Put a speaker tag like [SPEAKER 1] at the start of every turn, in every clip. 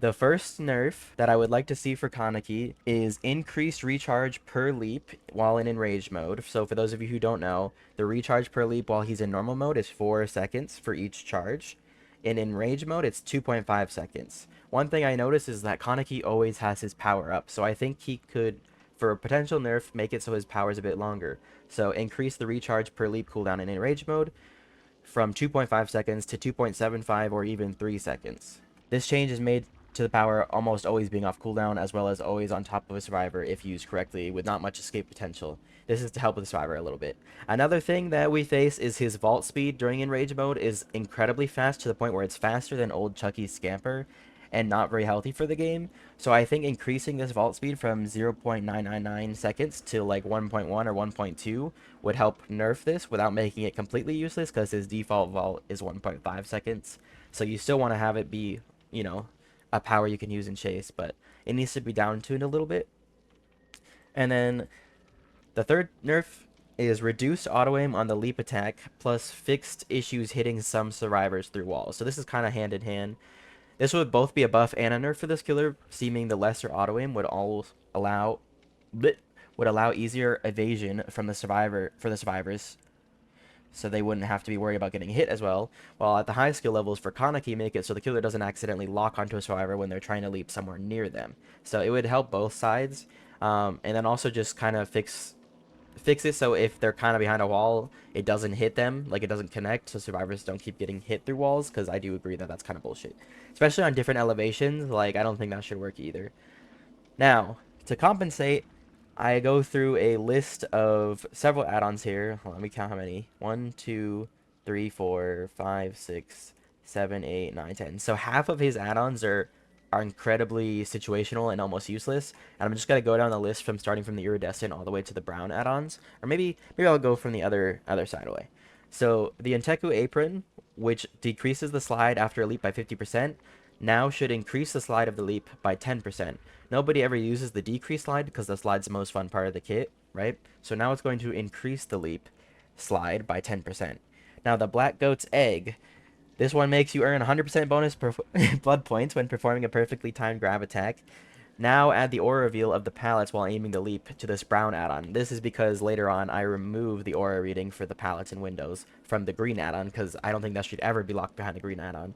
[SPEAKER 1] The first nerf that I would like to see for Kaneki is increased recharge per leap while in enraged mode. So for those of you who don't know, the recharge per leap while he's in normal mode is 4 seconds for each charge. In enraged mode, it's 2.5 seconds. One thing I noticed is that Kaneki always has his power up, so I think he could, for a potential nerf, make it so his power is a bit longer. So increase the recharge per leap cooldown in enraged mode from 2.5 seconds to 2.75 or even 3 seconds. This change is made to the power almost always being off cooldown, as well as always on top of a survivor if used correctly with not much escape potential. This is to help with the survivor a little bit. Another thing that we face is his vault speed during enrage mode is incredibly fast, to the point where it's faster than old Chucky's scamper and not very healthy for the game. So I think increasing this vault speed from 0.999 seconds to like 1.1 or 1.2 would help nerf this without making it completely useless, because his default vault is 1.5 seconds. So you still want to have it be, you know, a power you can use in chase, but it needs to be down tuned a little bit. And then the third nerf is reduced auto aim on the leap attack plus fixed issues hitting some survivors through walls. So this is kind of hand in hand. This would both be a buff and a nerf for this killer, seeming the lesser auto aim would all allow would allow easier evasion from the survivors, so they wouldn't have to be worried about getting hit as well. While at the high skill levels for Kaneki, make it so the killer doesn't accidentally lock onto a survivor when they're trying to leap somewhere near them. So it would help both sides, and then also just kind of fix it so if they're kind of behind a wall, it doesn't hit them, like it doesn't connect, so survivors don't keep getting hit through walls, because I do agree that that's kind of bullshit. Especially on different elevations, like I don't think that should work either. Now, to compensate, I go through a list of several add-ons here. Hold on, let me count how many. 1, 2, 3, 4, 5, 6, 7, 8, 9, 10. So half of his add-ons are incredibly situational and almost useless. And I'm just gonna go down the list from starting from the iridescent all the way to the brown add-ons. Or maybe I'll go from the other side away. So the Enteku apron, which decreases the slide after a leap by 50%, now should increase the slide of the leap by 10%. Nobody ever uses the decrease slide because the slide's the most fun part of the kit, right? So now it's going to increase the leap slide by 10%. Now the Black Goat's egg, this one makes you earn 100% bonus blood points when performing a perfectly timed grab attack. Now add the aura reveal of the pallets while aiming the leap to this brown add-on. This is because later on I remove the aura reading for the pallets and windows from the green add-on, because I don't think that should ever be locked behind the green add-on.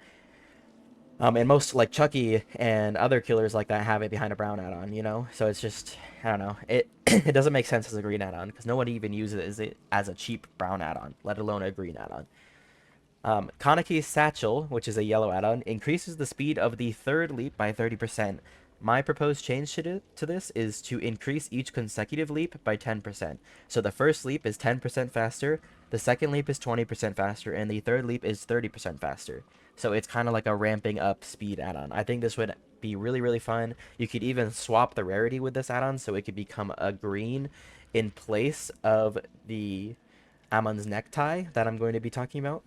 [SPEAKER 1] And most, like, Chucky and other killers like that have it behind a brown add-on, you know? So it's just, I don't know. It it doesn't make sense as a green add-on, because no one even uses it as a cheap brown add-on, let alone a green add-on. Kaneki's Satchel, which is a yellow add-on, increases the speed of the third leap by 30%. My proposed change to this is to increase each consecutive leap by 10%. So the first leap is 10% faster, the second leap is 20% faster, and the third leap is 30% faster. So it's kind of like a ramping up speed add-on. I think this would be really, really fun. You could even swap the rarity with this add-on, so it could become a green in place of the Amon's necktie that I'm going to be talking about.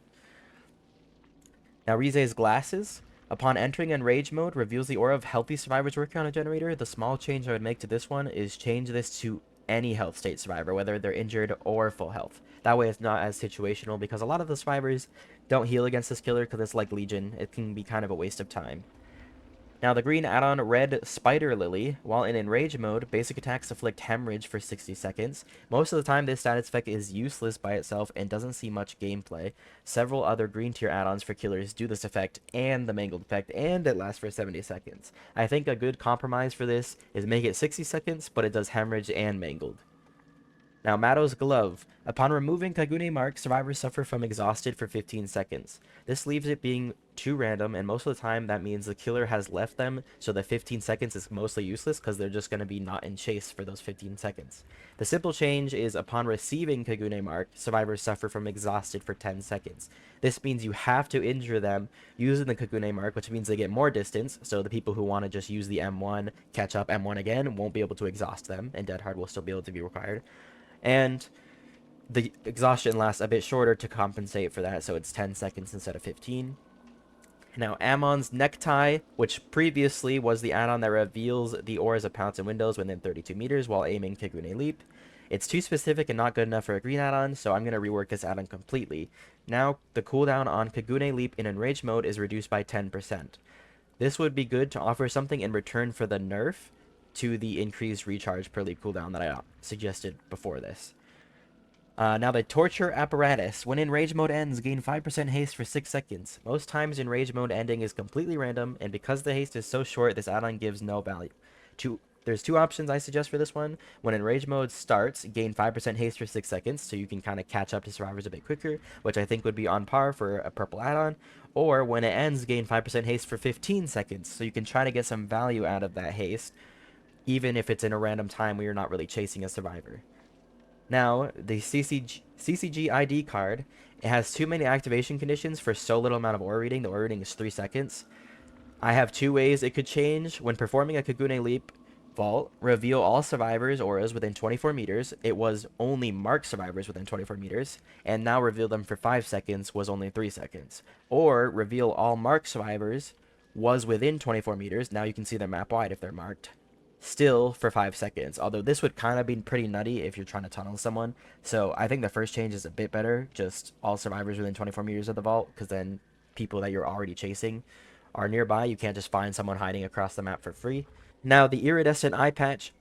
[SPEAKER 1] Now, Rize's glasses. Upon entering Enrage mode, reveals the aura of healthy survivors working on a generator. The small change I would make to this one is change this to any health state survivor, whether they're injured or full health. That way it's not as situational, because a lot of the survivors don't heal against this killer because it's like Legion. It can be kind of a waste of time. Now, the green add-on Red Spider Lily. While in Enrage mode, basic attacks inflict hemorrhage for 60 seconds. Most of the time, this status effect is useless by itself and doesn't see much gameplay. Several other green tier add-ons for killers do this effect and the mangled effect, and it lasts for 70 seconds. I think a good compromise for this is make it 60 seconds, but it does hemorrhage and mangled. Now, Mado's Glove. Upon removing Kagune Mark, survivors suffer from exhausted for 15 seconds. This leaves it being too random, and most of the time that means the killer has left them, so the 15 seconds is mostly useless because they're just going to be not in chase for those 15 seconds. The simple change is upon receiving Kagune Mark, survivors suffer from exhausted for 10 seconds. This means you have to injure them using the Kagune Mark, which means they get more distance, so the people who want to just use the M1, catch up M1 again, won't be able to exhaust them, and Dead Hard will still be able to be required. And the exhaustion lasts a bit shorter to compensate for that, so it's 10 seconds instead of 15. Now, Amon's Necktie, which previously was the add-on that reveals the auras of pallets and windows within 32 meters while aiming Kagune Leap. It's too specific and not good enough for a green add-on, so I'm going to rework this add-on completely. Now, the cooldown on Kagune Leap in Enraged mode is reduced by 10%. This would be good to offer something in return for the nerf to the increased recharge per leap cooldown that I suggested before this. Now the torture apparatus. When in rage mode ends, gain 5% haste for 6 seconds. Most times in rage mode ending is completely random, and because the haste is so short, this add-on gives no value. There's two options I suggest for this one. When in rage mode starts, gain 5% haste for 6 seconds, so you can kind of catch up to survivors a bit quicker, which I think would be on par for a purple add-on. Or when it ends, gain 5% haste for 15 seconds, so you can try to get some value out of that haste, even if it's in a random time where you're not really chasing a survivor. Now, the CCG ID card, it has too many activation conditions for so little amount of aura reading. The aura reading is 3 seconds. I have two ways it could change. When performing a Kagune Leap vault, reveal all survivors' auras within 24 meters. It was only marked survivors within 24 meters. And now reveal them for 5 seconds was only 3 seconds. Or reveal all marked survivors was within 24 meters. Now you can see their map wide if they're marked, still for 5 seconds. Although this would kind of be pretty nutty if you're trying to tunnel someone. So I think the first change is a bit better. Just all survivors within 24 meters of the vault, because then people that you're already chasing are nearby. You can't just find someone hiding across the map for free. Now the iridescent eye patch.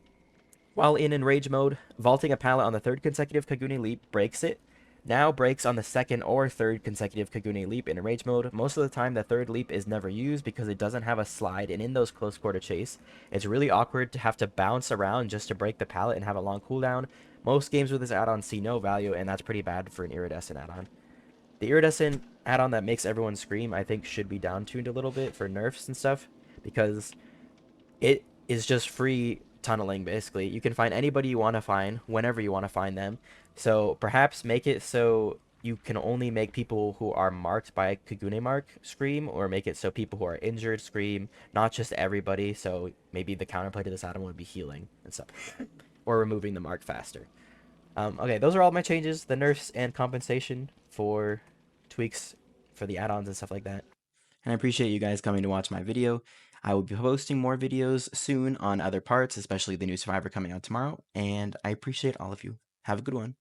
[SPEAKER 1] While in enrage mode, vaulting a pallet on the third consecutive Kagune leap breaks it. Now breaks on the second or third consecutive Kagune leap in enrage mode. Most of the time, the third leap is never used because it doesn't have a slide, and in those close quarter chase, it's really awkward to have to bounce around just to break the pallet and have a long cooldown. Most games with this add-on see no value, and that's pretty bad for an iridescent add-on. The iridescent add-on that makes everyone scream, I think, should be down-tuned a little bit for nerfs and stuff, because it is just free tunneling, basically. You can find anybody you want to find whenever you want to find them. So perhaps make it so you can only make people who are marked by a Kagune mark scream, or make it so people who are injured scream, not just everybody. So maybe the counterplay to this item would be healing and stuff like that, or removing the mark faster. Okay, those are all my changes, the nerfs and compensation for tweaks for the add-ons and stuff like that. And I appreciate you guys coming to watch my video. I will be posting more videos soon on other parts, especially the new Survivor coming out tomorrow, and I appreciate all of you. Have a good one.